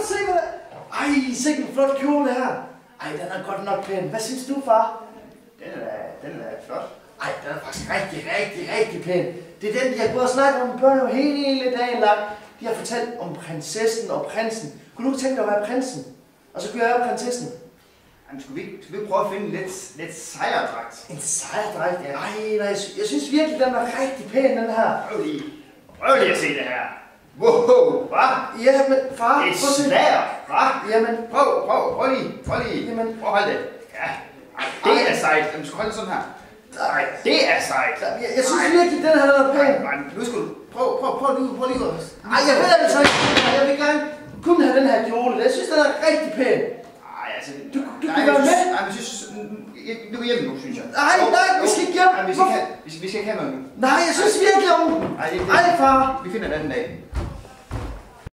at se, hvad der... Ej, sikke en flot kjole her. Ej, den er godt nok pæn. Hvad synes du, far? Den er flot. Ej, den er faktisk rigtig pæn. Det er den, de har gået og snakket om børn hele dagen lang. De har fortalt om prinsessen og prinsen. Kunne du tænke dig at være prinsen? Og så kunne jeg være prinsessen. Jamen, skulle vi ikke prøve at finde lidt sejrdragt? En sejrdragt? Ja. Ej, jeg synes virkelig, den er rigtig pæn, den her. Prøv lige at se det her. Wow, hva? Ja, men far... Et sværd, hva? Jamen... Prøv lige. Jamen... Prøv at holde det. Ja. Ej, det er sejt. Jamen, du skal holde det sådan her. Nej, det er sejt. Jeg synes virkelig, den her er pæn. Nej, nu skal du... Prøv lige at... Ej, jeg ved altså ikke. Jeg vil gerne kun have den her kjole. Jeg synes, den er rigtig pæn. Ej, altså... Du kan være med. Nej, men jeg synes... Vi går hjem nu, synes jeg. Nej, vi skal ikke hjem. Nej, vi skal ikke have noget nu. Nej, jeg synes virkelig om... Ej, far. Vi finder en anden dag.